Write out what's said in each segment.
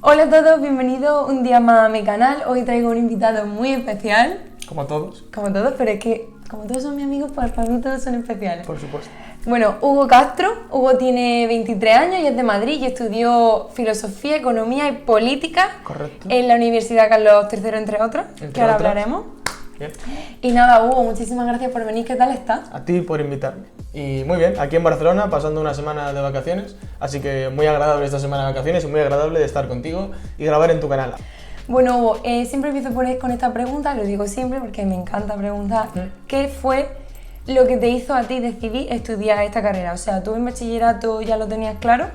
Hola a todos, bienvenidos un día más a mi canal. Hoy traigo un invitado muy especial. Como todos. Como todos, pero es que como todos son mis amigos, pues para mí todos son especiales. Por supuesto. Bueno, Hugo Castro. Hugo tiene 23 años y es de Madrid y estudió Filosofía, Economía y Política. Correcto. En la Universidad Carlos III, entre otros, que ahora hablaremos. Bien. Y nada, Hugo, muchísimas gracias por venir. ¿Qué tal estás? A ti por invitarme. Y muy bien, aquí en Barcelona, pasando una semana de vacaciones, así que muy agradable esta semana de vacaciones y muy agradable de estar contigo y grabar en tu canal. Bueno, Hugo, siempre empiezo con esta pregunta, lo digo siempre porque me encanta preguntar. ¿Qué fue lo que te hizo a ti decidir estudiar esta carrera? O sea, ¿tú en bachillerato ya lo tenías claro?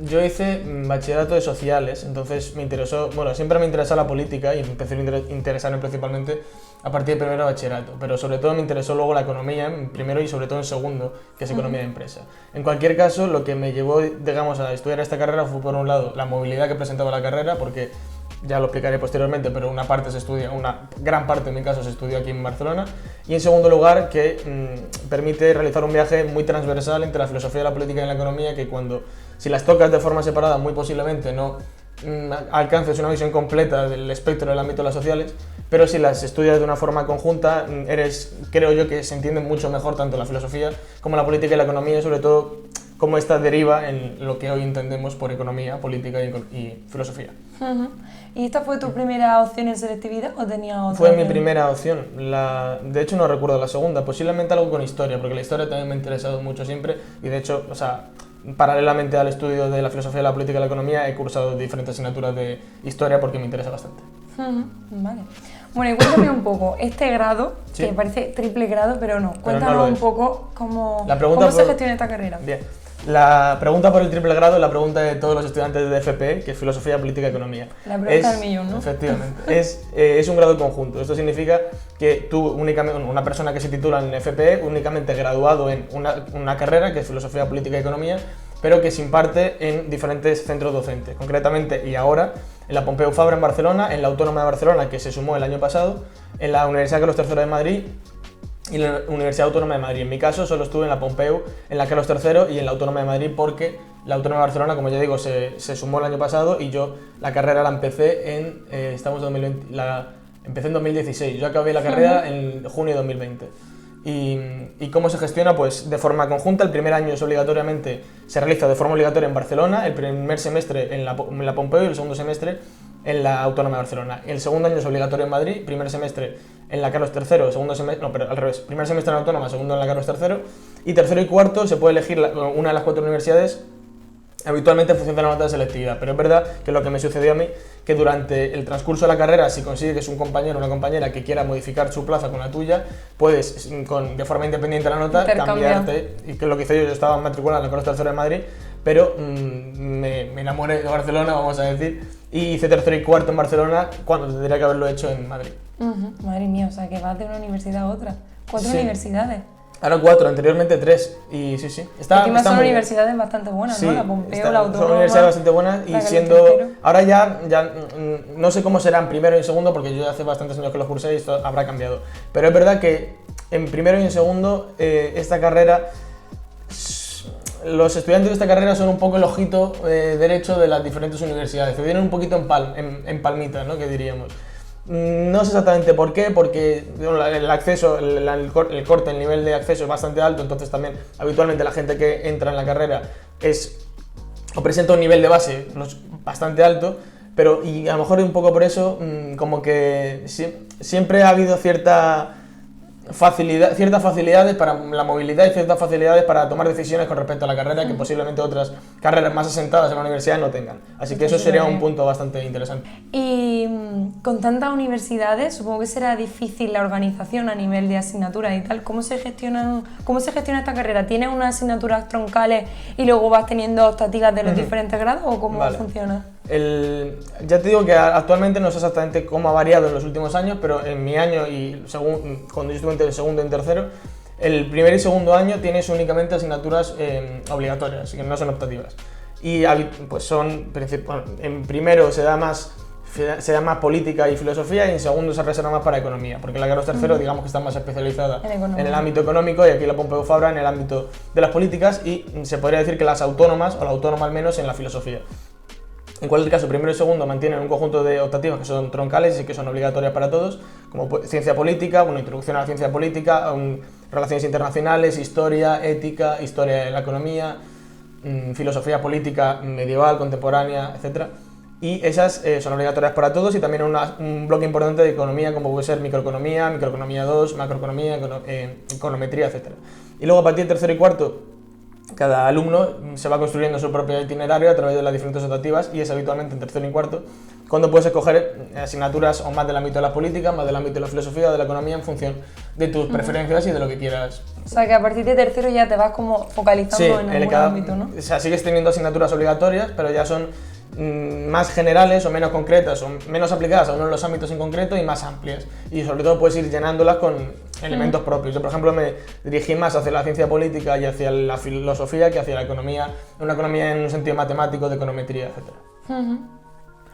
Yo hice bachillerato de sociales, entonces me interesó, bueno, siempre me interesó la política y empecé a interesarme principalmente a partir de primero de bachillerato, pero sobre todo me interesó luego la economía, en primero y sobre todo en segundo, que es economía de empresa. En cualquier caso, lo que me llevó, digamos, a estudiar esta carrera fue, por un lado, la movilidad que presentaba la carrera, porque ya lo explicaré posteriormente, pero una gran parte en mi caso se estudió aquí en Barcelona, y en segundo lugar que permite realizar un viaje muy transversal entre la filosofía, la política y la economía, que si las tocas de forma separada muy posiblemente no alcances una visión completa del espectro del ámbito de las sociales, pero si las estudias de una forma conjunta, creo yo que se entienden mucho mejor tanto la filosofía como la política y la economía, y sobre todo cómo esta deriva en lo que hoy entendemos por economía, política y filosofía. ¿Y esta fue tu primera opción en selectividad o tenías otra? Fue mi primera opción. De hecho no recuerdo la segunda, posiblemente algo con historia, porque la historia también me ha interesado mucho siempre y de hecho, paralelamente al estudio de la filosofía, la política y la economía he cursado diferentes asignaturas de historia porque me interesa bastante. Vale. Bueno, y cuéntame un poco, este grado, ¿Sí? que parece triple grado, pero no. Pero Cuéntanos no lo un es. poco cómo La se gestiona esta carrera. Bien. La pregunta por el triple grado es la pregunta de todos los estudiantes de FP, que es Filosofía, Política y Economía. La pregunta del millón, ¿no? Efectivamente. Es un grado conjunto. Esto significa que una persona que se titula en FP, únicamente graduado en una carrera, que es Filosofía, Política y Economía, pero que se imparte en diferentes centros docentes. Concretamente, y ahora, en la Pompeu Fabra en Barcelona, en la Autónoma de Barcelona, que se sumó el año pasado, en la Universidad Carlos III de Madrid, y la Universidad Autónoma de Madrid. En mi caso solo estuve en la Pompeu, en la Carlos III y en la Autónoma de Madrid porque la Autónoma de Barcelona, como ya digo, se sumó el año pasado y yo la carrera la empecé empecé en 2016. Yo acabé la carrera en junio de 2020. ¿Y cómo se gestiona? Pues de forma conjunta. El primer año se realiza de forma obligatoria en Barcelona, el primer semestre en la Pompeu y el segundo semestre en la Autónoma de Barcelona. El segundo año es obligatorio en Madrid, primer semestre en la Carlos III, segundo semestre, no, pero al revés, primer semestre en la Autónoma, segundo en la Carlos III, y tercero y cuarto se puede elegir una de las 4 universidades, habitualmente en función de la nota de selectividad, pero es verdad que lo que me sucedió a mí, que durante el transcurso de la carrera, si consigues un compañero o una compañera que quiera modificar su plaza con la tuya, puedes, de forma independiente de la nota, cambiarte, y que es lo que hice yo estaba matriculado en la Carlos III de Madrid, pero me enamoré de Barcelona, vamos a decir, y hice tercero y cuarto en Barcelona cuando tendría que haberlo hecho en Madrid. Madre mía, o sea, que vas de una universidad a otra. 4 Sí. universidades. Ahora 4, anteriormente 3, y sí. Encima son universidades bastante buenas, sí, ¿no? La Pompeu, la Autónoma. Son universidades bastante buenas y ahora ya no sé cómo serán primero y segundo porque yo hace bastantes años que los cursé y esto habrá cambiado. Pero es verdad que en primero y en segundo esta carrera, los estudiantes de esta carrera son un poco el ojito derecho de las diferentes universidades. Se vienen un poquito en palmitas, ¿no? Que diríamos. No sé exactamente por qué, porque el acceso, el corte, el nivel de acceso es bastante alto, entonces también habitualmente la gente que entra en la carrera presenta un nivel de base bastante alto, pero y a lo mejor un poco por eso como que siempre ha habido ciertas facilidades para la movilidad y ciertas facilidades para tomar decisiones con respecto a la carrera que posiblemente otras carreras más asentadas en la universidad no tengan. Así que eso sería un punto bastante interesante. Y con tantas universidades, supongo que será difícil la organización a nivel de asignaturas y tal. ¿Cómo se gestiona esta carrera? ¿Tienes unas asignaturas troncales y luego vas teniendo optativas de los diferentes grados o cómo funciona? Ya te digo que actualmente no sé exactamente cómo ha variado en los últimos años, pero en mi año y cuando yo estuve entre el segundo y tercero, el primer y segundo año tienes únicamente asignaturas obligatorias, que no son optativas. Y pues en primero se da más política y filosofía y en segundo se reserva más para economía, porque la Carlos III digamos que está más especializada en el ámbito económico y aquí la Pompeu Fabra en el ámbito de las políticas y se podría decir que las autónomas, o la autónoma al menos, en la filosofía. En cualquier caso, primero y segundo mantienen un conjunto de optativas que son troncales y que son obligatorias para todos, como ciencia política, una introducción a la ciencia política, relaciones internacionales, historia, ética, historia de la economía, filosofía política medieval, contemporánea, etc. Y esas son obligatorias para todos, y también un bloque importante de economía, como puede ser microeconomía, microeconomía 2, macroeconomía, econometría, etc. Y luego a partir del tercero y cuarto, cada alumno se va construyendo su propio itinerario a través de las diferentes optativas, y es habitualmente en tercero y cuarto cuando puedes escoger asignaturas o más del ámbito de la política, más del ámbito de la filosofía o de la economía, en función de tus preferencias y de lo que quieras. O sea, que a partir de tercero ya te vas como focalizando en algún ámbito, ¿no? O sea, sigues teniendo asignaturas obligatorias, pero ya son más generales o menos concretas o menos aplicadas a uno de los ámbitos en concreto y más amplias. Y sobre todo puedes ir llenándolas con elementos propios. Yo, por ejemplo, me dirigí más hacia la ciencia política y hacia la filosofía que hacia la economía, una economía en un sentido matemático, de econometría, etc.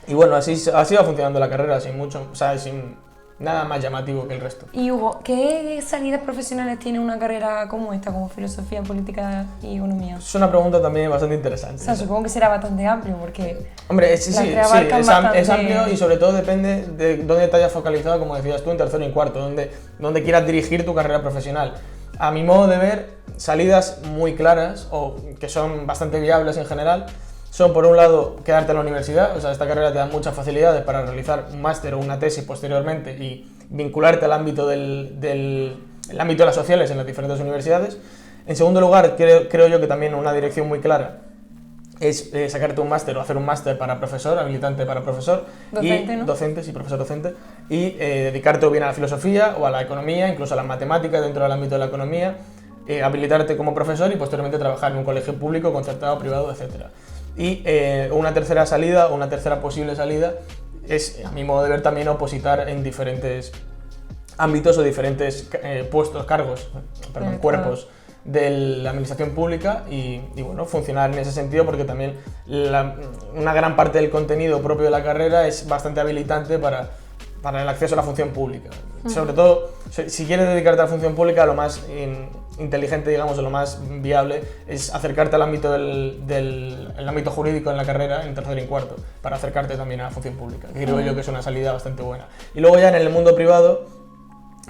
Y bueno, así va funcionando la carrera, sin mucho, o sea, sin nada más llamativo que el resto. Y Hugo, ¿qué salidas profesionales tiene una carrera como esta, como filosofía, política y economía? Es una pregunta también bastante interesante. O sea, supongo que será bastante amplio, porque... Hombre, sí, es amplio, y sobre todo depende de dónde te hayas focalizado, como decías tú, en tercero y cuarto, dónde quieras dirigir tu carrera profesional. A mi modo de ver, salidas muy claras, o que son bastante viables en general, son, por un lado, quedarte en la universidad. O sea, esta carrera te da muchas facilidades para realizar un máster o una tesis posteriormente y vincularte al ámbito el ámbito de las sociales en las diferentes universidades. En segundo lugar, creo yo que también una dirección muy clara es sacarte un máster o hacer un máster para profesor, habilitante para profesor, docente, ¿no? Docente, sí, profesor docente, y dedicarte o bien a la filosofía o a la economía, incluso a las matemáticas dentro del ámbito de la economía, habilitarte como profesor y posteriormente trabajar en un colegio público, concertado, privado, etc. Y una tercera salida, o una tercera posible salida, es, a mi modo de ver, también opositar en diferentes ámbitos o diferentes cuerpos de la administración pública y bueno, funcionar en ese sentido, porque también una gran parte del contenido propio de la carrera es bastante habilitante para el acceso a la función pública. Sobre todo, si quieres dedicarte a la función pública, lo más inteligente, digamos, o lo más viable es acercarte al ámbito del ámbito jurídico en la carrera, en tercero y cuarto, para acercarte también a la función pública, que creo yo que es una salida bastante buena. Y luego ya en el mundo privado,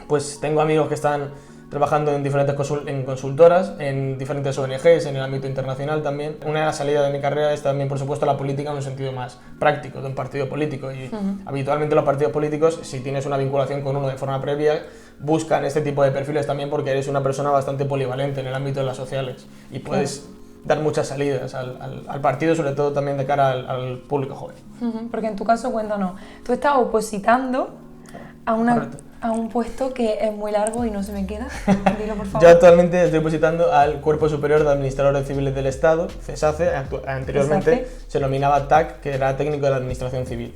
pues tengo amigos que están trabajando en diferentes consultoras, en diferentes ONGs, en el ámbito internacional también. Una de las salidas de mi carrera es también, por supuesto, la política en un sentido más práctico, de un partido político. Y habitualmente los partidos políticos, si tienes una vinculación con uno de forma previa, buscan este tipo de perfiles también, porque eres una persona bastante polivalente en el ámbito de las sociales y puedes dar muchas salidas al partido, sobre todo también de cara al público joven. Porque en tu caso, cuéntanos, tú estás opositando a un puesto que es muy largo y no se me queda. Dilo, por favor. Yo actualmente estoy opositando al Cuerpo Superior de Administradores Civiles del Estado, CESACE. Anteriormente se denominaba TAC, que era Técnico de la Administración Civil.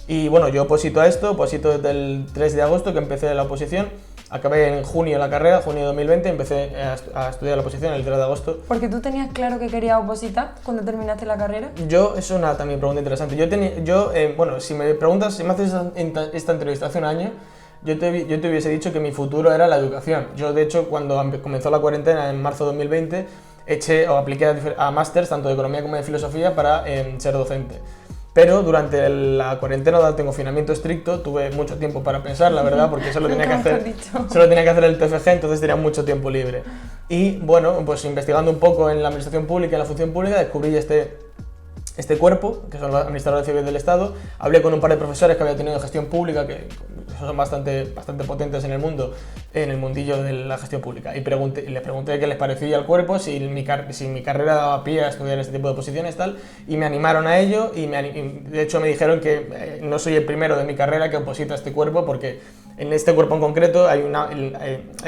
Y bueno, yo oposito a esto, oposito desde el 3 de agosto, que empecé la oposición. Acabé en junio la carrera, junio de 2020, empecé a estudiar la oposición el 3 de agosto. ¿Porque tú tenías claro que querías opositar cuando terminaste la carrera? Es una también pregunta interesante. Bueno, si me haces esta entrevista hace un año, yo te hubiese dicho que mi futuro era la educación. Yo, de hecho, cuando comenzó la cuarentena en marzo de 2020, apliqué a másters tanto de economía como de filosofía para ser docente. Pero durante la cuarentena, durante confinamiento estricto, tuve mucho tiempo para pensar, la verdad, porque solo tenía que hacer el TFG, entonces tenía mucho tiempo libre. Y bueno, pues investigando un poco en la administración pública y en la función pública, descubrí este cuerpo, que son los administradores civiles del Estado. Hablé con un par de profesores que había tenido gestión pública, que son bastante potentes en el mundo, en el mundillo de la gestión pública, y les pregunté qué les parecía el cuerpo, si mi carrera daba pie a estudiar este tipo de posiciones, tal, y me animaron a ello, y de hecho me dijeron que no soy el primero de mi carrera que oposita a este cuerpo, porque en este cuerpo en concreto hay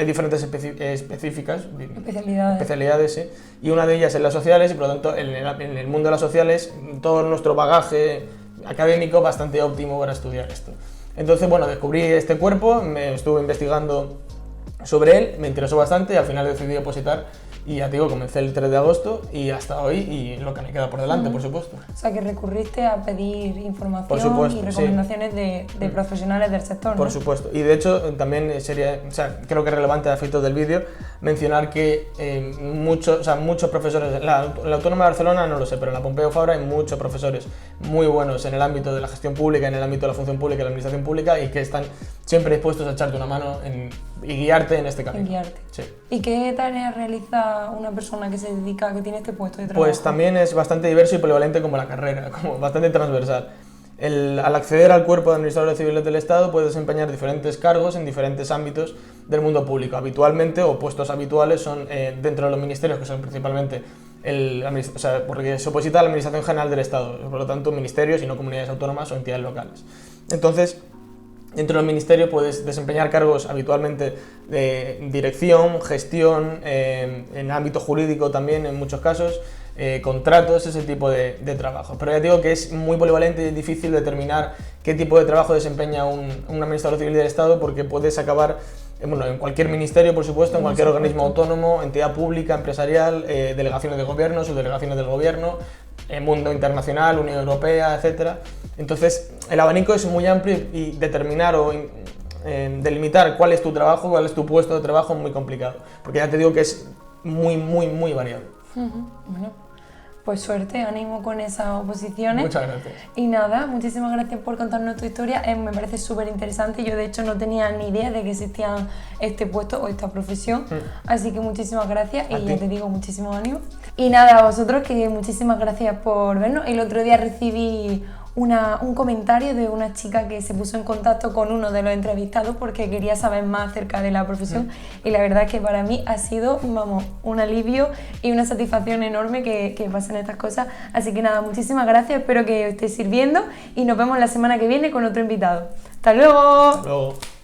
diferentes especialidades, sí, y una de ellas es las sociales, y por lo tanto en el mundo de las sociales todo nuestro bagaje académico bastante óptimo para estudiar esto. Entonces, bueno, descubrí este cuerpo, me estuve investigando sobre él, me interesó bastante y al final decidí opositar Y ya te digo, comencé el 3 de agosto y hasta hoy, y lo que me queda por delante, por supuesto. O sea, que recurriste a pedir información Por supuesto, y recomendaciones de profesionales del sector, ¿no? Por supuesto. Y de hecho, también sería, o sea, creo que es relevante a efectos del vídeo mencionar que muchos profesores, la Autónoma de Barcelona no lo sé, pero en la Pompeu Fabra hay muchos profesores muy buenos en el ámbito de la gestión pública, en el ámbito de la función pública y la administración pública, y que están siempre dispuestos a echarte una mano y guiarte en este camino. Guiarte. Sí. ¿Y qué tareas realiza una persona que se dedica, que tiene este puesto de trabajo? Pues también es bastante diverso y polivalente como la carrera, como bastante transversal. Al acceder al cuerpo de administradores civiles del Estado puedes desempeñar diferentes cargos en diferentes ámbitos del mundo público. Habitualmente, o puestos habituales, son dentro de los ministerios, que son principalmente porque se oposita a la Administración General del Estado, por lo tanto ministerios y no comunidades autónomas o entidades locales. Entonces, dentro del ministerio puedes desempeñar cargos habitualmente de dirección, gestión, en ámbito jurídico también en muchos casos, contratos, ese tipo de trabajo. Pero ya digo que es muy polivalente y es difícil determinar qué tipo de trabajo desempeña un administrador civil del Estado, porque puedes acabar en cualquier ministerio, por supuesto, en cualquier organismo autónomo, entidad pública, empresarial, delegaciones de gobierno, subdelegaciones del gobierno, mundo internacional, Unión Europea, etc. Entonces, el abanico es muy amplio y determinar o delimitar cuál es tu trabajo, cuál es tu puesto de trabajo es muy complicado, porque ya te digo que es muy variado. Bueno, pues suerte, ánimo con esas oposiciones. Muchas gracias. Y nada, muchísimas gracias por contarnos tu historia, me parece súper interesante. Yo de hecho no tenía ni idea de que existía este puesto o esta profesión, así que muchísimas gracias y ya te digo, muchísimo ánimo. Y nada, a vosotros que muchísimas gracias por vernos. El otro día recibí un comentario de una chica que se puso en contacto con uno de los entrevistados porque quería saber más acerca de la profesión y la verdad es que para mí ha sido, vamos, un alivio y una satisfacción enorme que pasen estas cosas. Así que nada, muchísimas gracias, espero que os esté sirviendo y nos vemos la semana que viene con otro invitado. ¡Hasta luego! Hasta luego.